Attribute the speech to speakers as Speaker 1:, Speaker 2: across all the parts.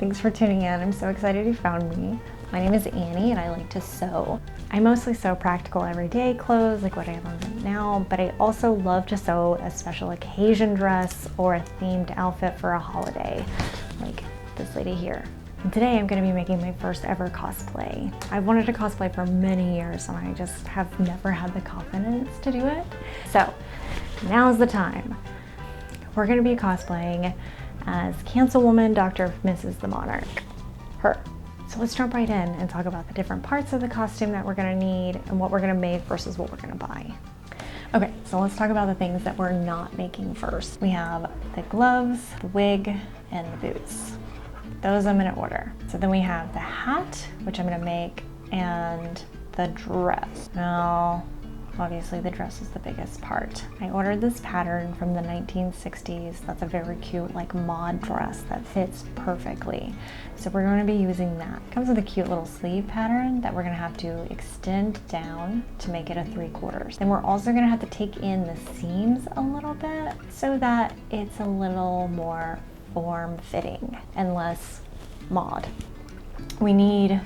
Speaker 1: Thanks for tuning in. I'm so excited you found me. My name is Annie and I like to sew. I mostly sew practical everyday clothes like what I have on right now, but I also love to sew a special occasion dress or a themed outfit for a holiday, like this lady here. And today I'm going to be making my first ever cosplay. I've wanted to cosplay for many years and I just have never had the confidence to do it. So now's the time. We're going to be cosplaying as Cancelwoman, Dr. Mrs. the Monarch, her. So let's jump right in and talk about the different parts of the costume that we're gonna need and what we're gonna make versus what we're gonna buy. Okay, so let's talk about the things that we're not making first. We have the gloves, the wig, and the boots. Those I'm gonna order. So then we have the hat, which I'm gonna make, and the dress. Now, obviously the dress is the biggest part. I ordered this pattern from the 1960s. That's a very cute like mod dress that fits perfectly. So we're going to be using that. It comes with a cute little sleeve pattern that we're going to have to extend down to make it a 3/4. Then we're also going to have to take in the seams a little bit so that it's a little more form-fitting and less mod. We need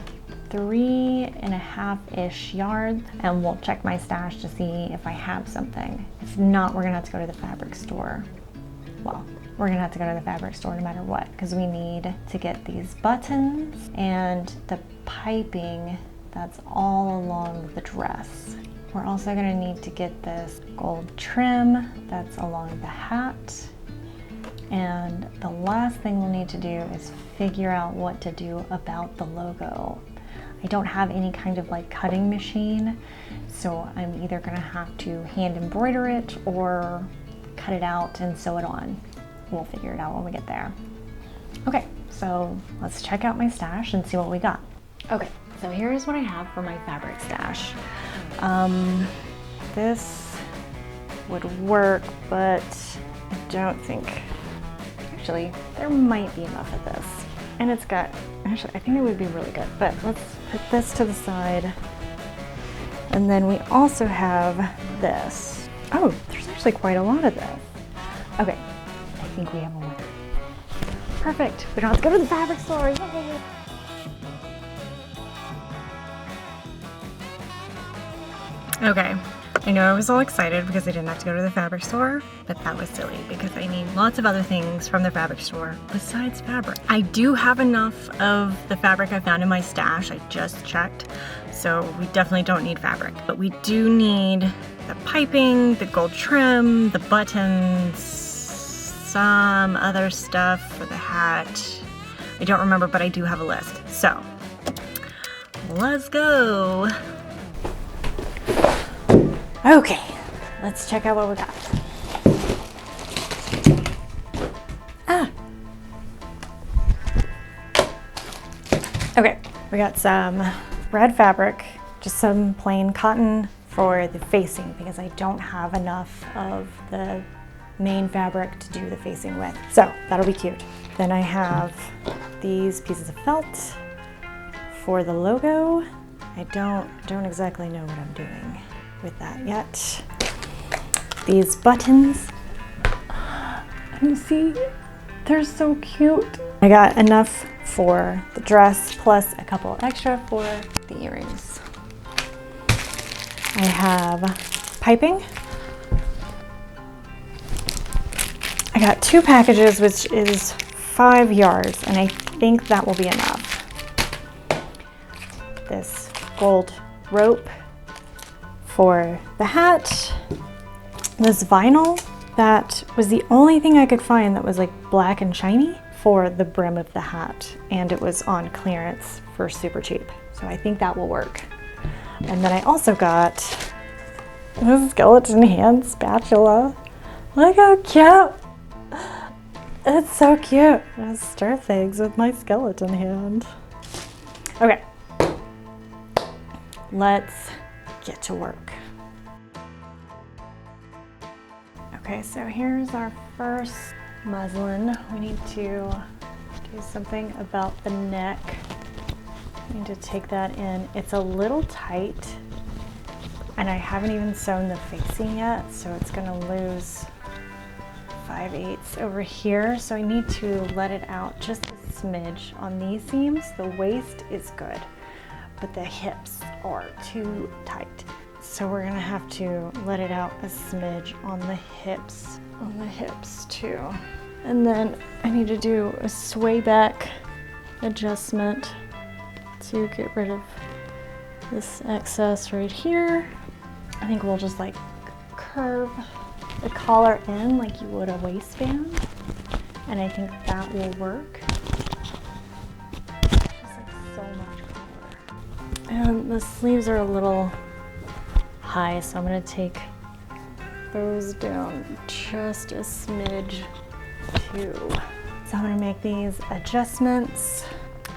Speaker 1: 3.5-ish yards, and we'll check my stash to see if I have something. If not, we're gonna have to go to the fabric store. Well, we're gonna have to go to the fabric store no matter what, because we need to get these buttons and the piping that's all along the dress. We're also gonna need to get this gold trim that's along the hat. And the last thing we'll need to do is figure out what to do about the logo. I don't have any kind of like cutting machine, so I'm either gonna have to hand embroider it or cut it out and sew it on. We'll figure it out when we get there. Okay, so let's check out my stash and see what we got. Okay, so here's what I have for my fabric stash. This would work, but I don't think, actually, there might be enough of this. And it's got, actually, I think it would be really good, but let's put this to the side. And then we also have this. Oh, there's actually quite a lot of this. Okay, I think we have a winner. Perfect, we don't have to go to the fabric store, yay! Okay. I know I was all excited because I didn't have to go to the fabric store, but that was silly because I need lots of other things from the fabric store besides fabric. I do have enough of the fabric I found in my stash, I just checked, so we definitely don't need fabric. But we do need the piping, the gold trim, the buttons, some other stuff for the hat. I don't remember, but I do have a list. So, let's go. Okay, let's check out what we got. Okay, we got some red fabric, just some plain cotton for the facing because I don't have enough of the main fabric to do the facing with. So that'll be cute. Then I have these pieces of felt for the logo. I don't exactly know what I'm doing with that yet. These buttons, and see, they're so cute. I got enough for the dress plus a couple extra for the earrings. I have piping. I got 2 packages, which is 5 yards, and I think that will be enough. This gold rope for the hat, this vinyl that was the only thing I could find that was like black and shiny for the brim of the hat, and it was on clearance for super cheap, so I think that will work. And then I also got this skeleton hand spatula. Look how cute! It's so cute. I stir things with my skeleton hand. Okay, let's get to work. Okay, so here's our first muslin. We need to do something about the neck. I need to take that in. It's a little tight, and I haven't even sewn the facing yet, so it's gonna lose 5/8 over here. So I need to let it out just a smidge on these seams. The waist is good, but the hips are too tight. So we're gonna have to let it out a smidge on the hips too. And then I need to do a sway back adjustment to get rid of this excess right here. I think we'll just like curve the collar in like you would a waistband, and I think that will work. Just like so much color. And the sleeves are a little high, so I'm gonna take those down just a smidge too. So I'm gonna make these adjustments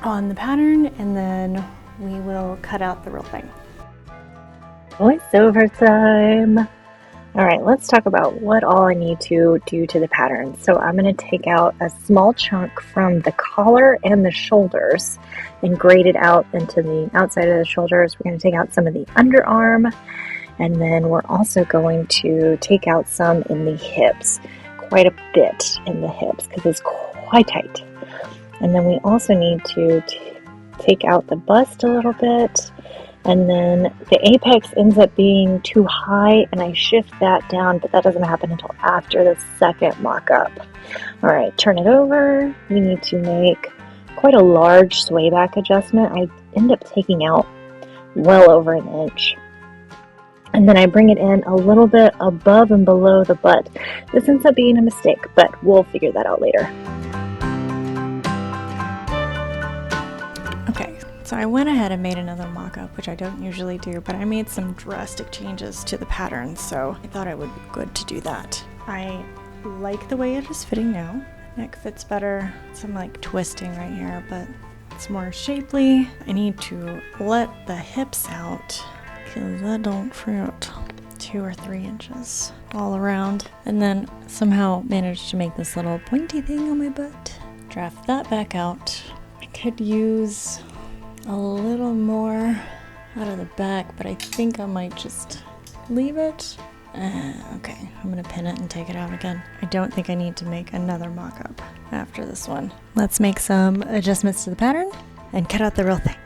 Speaker 1: on the pattern, and then we will cut out the real thing.
Speaker 2: Voiceover time. All right, let's talk about what all I need to do to the pattern. So I'm going to take out a small chunk from the collar and the shoulders and grade it out into the outside of the shoulders. We're going to take out some of the underarm, and then we're also going to take out some in the hips, quite a bit in the hips because it's quite tight. And then we also need to take out the bust a little bit. And then the apex ends up being too high, and I shift that down, but that doesn't happen until after the second mock-up. All right, turn it over. We need to make quite a large sway back adjustment. I end up taking out well over an inch. And then I bring it in a little bit above and below the butt. This ends up being a mistake, but we'll figure that out later.
Speaker 1: So I went ahead and made another mock-up, which I don't usually do, but I made some drastic changes to the pattern, so I thought it would be good to do that. I like the way it is fitting now. Neck fits better. Some like twisting right here, but it's more shapely. I need to let the hips out because I don't fit 2 or 3 inches all around. And then somehow managed to make this little pointy thing on my butt. Draft that back out. I could use a little more out of the back, but I think I might just leave it. Okay, I'm gonna pin it and take it out again. I don't think I need to make another mock-up after this one. Let's make some adjustments to the pattern and cut out the real thing.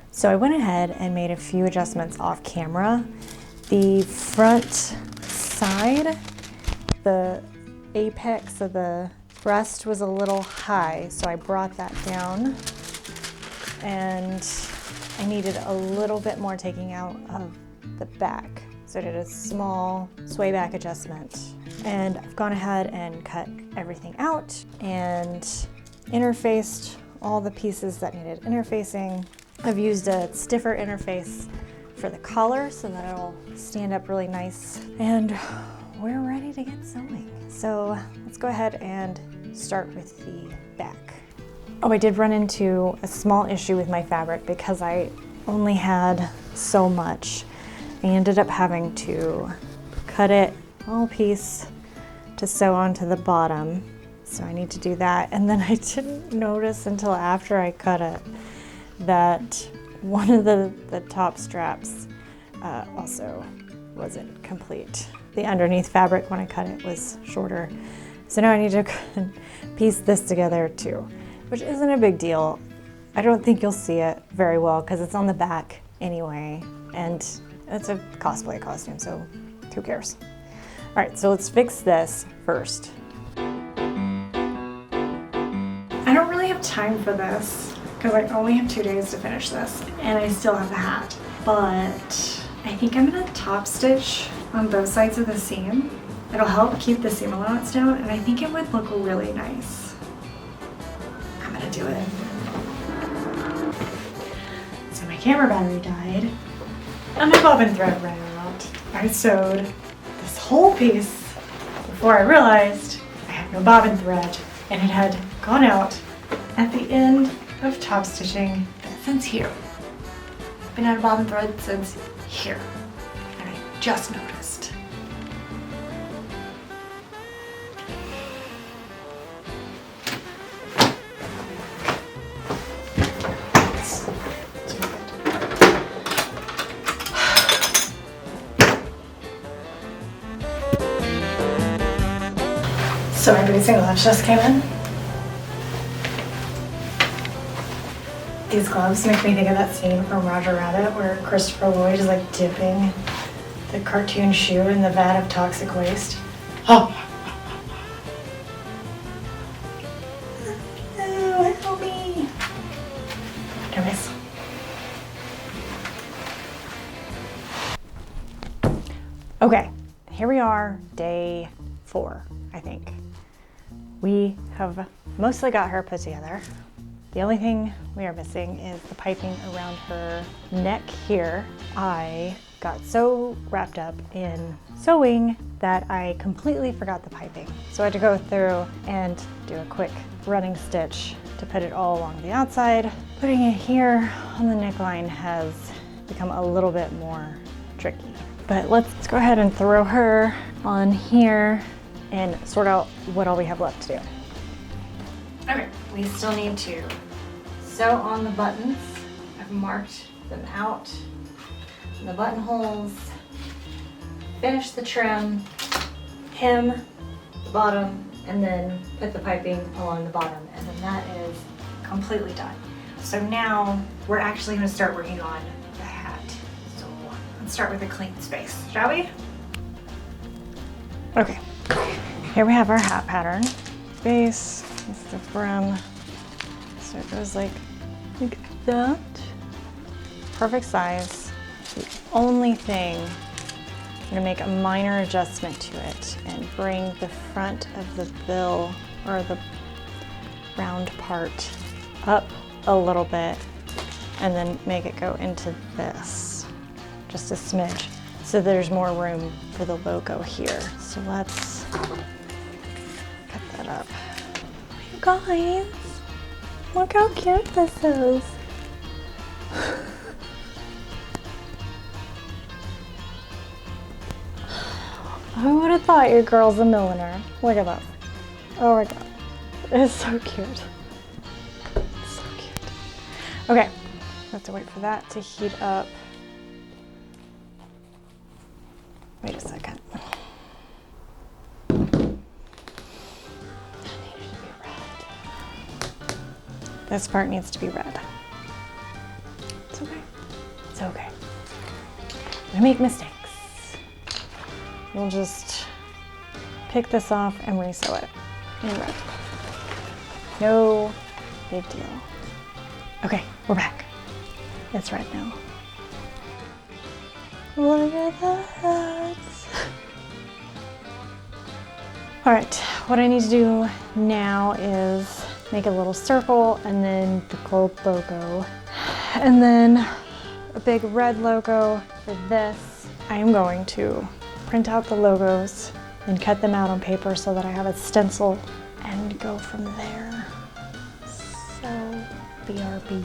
Speaker 1: So I went ahead and made a few adjustments off camera. The front side, the apex of the breast was a little high, so I brought that down. And I needed a little bit more taking out of the back. So I did a small sway back adjustment. And I've gone ahead and cut everything out and interfaced all the pieces that needed interfacing. I've used a stiffer interface for the collar so that it'll stand up really nice. And we're ready to get sewing. So let's go ahead and start with the back. Oh, I did run into a small issue with my fabric because I only had so much. I ended up having to cut it all piece to sew onto the bottom. So I need to do that. And then I didn't notice until after I cut it that one of the top straps also wasn't complete. The underneath fabric when I cut it was shorter. So now I need to piece this together too, which isn't a big deal. I don't think you'll see it very well because it's on the back anyway, and it's a cosplay costume, so who cares? All right, so let's fix this first. I don't really have time for this because I only have 2 days to finish this, and I still have the hat. But I think I'm gonna top stitch on both sides of the seam. It'll help keep the seam allowance down, and I think it would look really nice. I'm gonna do it. So my camera battery died, and my bobbin thread ran out. I sewed this whole piece before I realized I had no bobbin thread, and it had gone out at the end of top stitching since here. Been out of bobbin thread since here, and I just noticed. So my boots and gloves just came in. These gloves make me think of that scene from Roger Rabbit where Christopher Lloyd is like dipping the cartoon shoe in the vat of toxic waste. Oh, help me. Nervous. Okay, here we are, day 4, I think. We have mostly got her put together. The only thing we are missing is the piping around her neck here. I got so wrapped up in sewing that I completely forgot the piping. So I had to go through and do a quick running stitch to put it all along the outside. Putting it here on the neckline has become a little bit more tricky. But let's go ahead and throw her on here and sort out what all we have left to do. Okay, we still need to sew on the buttons. I've marked them out, the buttonholes, finish the trim, hem the bottom, and then put the piping along the bottom, and then that is completely done. So now we're actually going to start working on the hat. So let's start with a clean space, shall we? Okay, here we have our hat pattern. Base, this is the brim. So it goes like that. Perfect size. The only thing, I'm gonna make a minor adjustment to it and bring the front of the bill or the round part up a little bit and then make it go into this, just a smidge. So there's more room for the logo here. So let's cut that up. You guys, look how cute this is. I would have thought your girl's a milliner. Look at that. Oh my god. It's so cute. It's so cute. Okay, we have to wait for that to heat up. Wait a second. That needed to be red. This part needs to be red. It's okay. It's okay. I make mistakes. We'll just pick this off and resew it in red. No big deal. Okay, we're back. It's red now. Look at that. All right, what I need to do now is make a little circle and then the gold logo. And then a big red logo for this. I am going to print out the logos and cut them out on paper so that I have a stencil and go from there. So, BRB.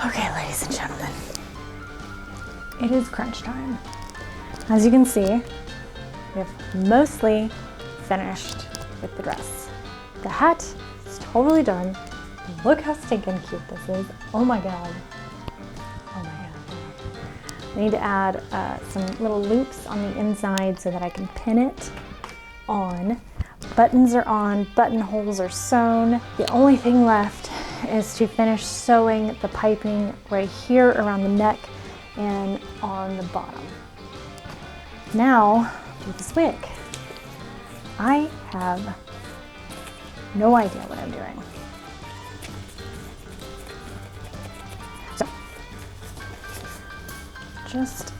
Speaker 1: Okay, ladies and gentlemen, it is crunch time. As you can see, we have mostly finished with the dress. The hat is totally done. Look how stinking cute this is. Oh my god. Oh my god. I need to add some little loops on the inside so that I can pin it on. Buttons are on, buttonholes are sewn. The only thing left is to finish sewing the piping right here around the neck and on the bottom. Now, do this wig. I have no idea what I'm doing. So, just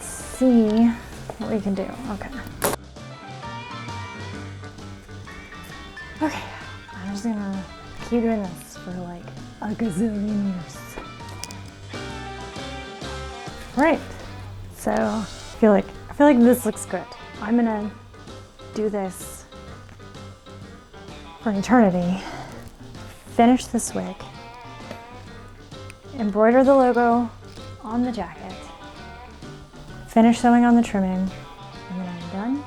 Speaker 1: see what we can do. Okay. Okay, I'm just gonna keep doing this for like a gazillion years. Right, so I feel like this looks good. I'm gonna do this for eternity. Finish this wig, embroider the logo on the jacket, finish sewing on the trimming, and then I'm done,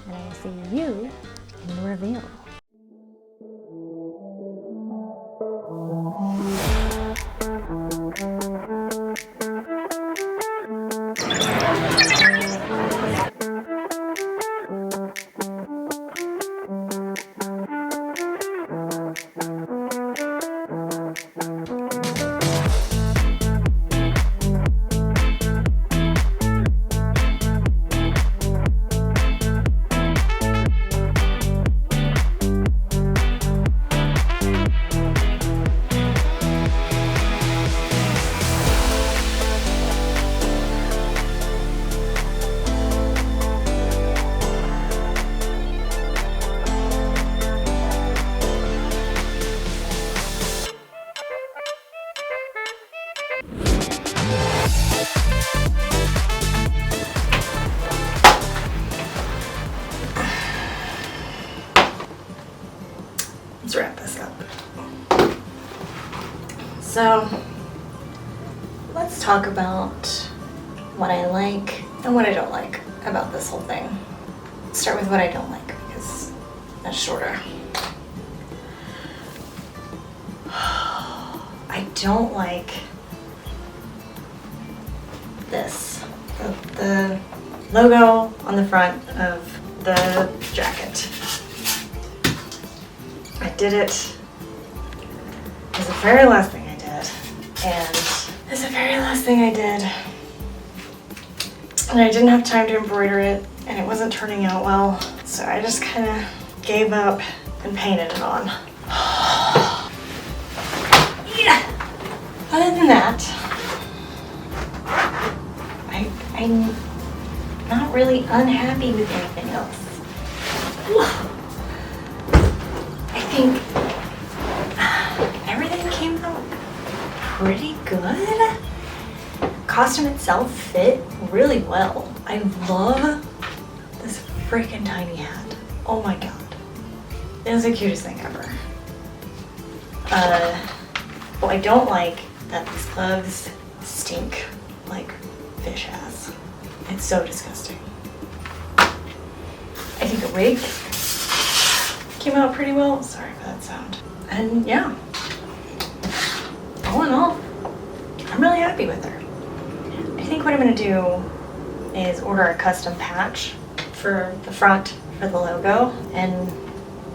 Speaker 1: and I will see you in the reveal. let's wrap this up. So let's talk about what I like and what I don't like about this whole thing. Let's start with what I don't like because that's shorter. I don't like this, the logo on the front of the jacket. I did it. It was the very last thing I did, and it's the very last thing I did, and I didn't have time to embroider it, and it wasn't turning out well, so I just kind of gave up and painted it on. Yeah. Other than that, I'm not really unhappy with anything else. I think everything came out pretty good. Costume itself fit really well. I love this freaking tiny hat. Oh my god. It was the cutest thing ever. But I don't like that these gloves stink like fish ass. It's so disgusting. I think the wig came out pretty well. Sorry for that sound. And yeah, all in all, I'm really happy with her. I think what I'm gonna do is order a custom patch for the front for the logo, and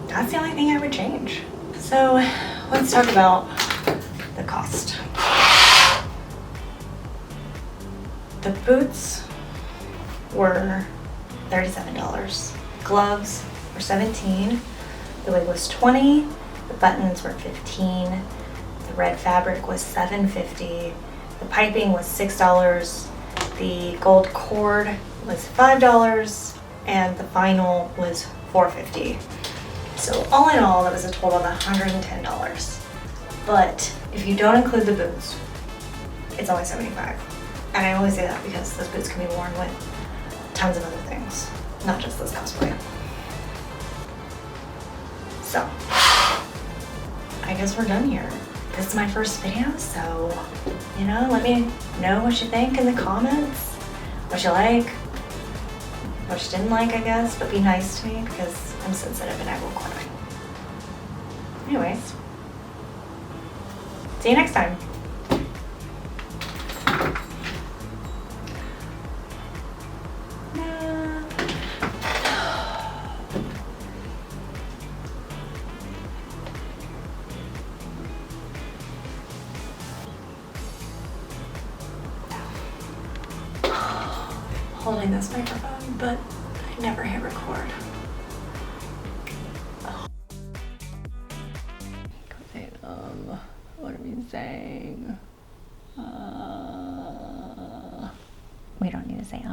Speaker 1: that's the only thing I would change. So let's talk about the cost. The boots were $37. Gloves were $17. The wig was $20. The buttons were $15. The red fabric was $7.50. The piping was $6. The gold cord was $5. And the vinyl was $4.50. So all in all, that was a total of $110. But if you don't include the boots, it's only $75. And I only say that because those boots can be worn with tons of other things, not just this cosplay. So, I guess we're done here. This is my first video, so, you know, let me know what you think in the comments. What you like, what you didn't like, I guess, but be nice to me because I'm sensitive and I will cry. Anyways, see you next time. Holding this microphone, but I never hit record. Okay, what are we saying? We don't need to say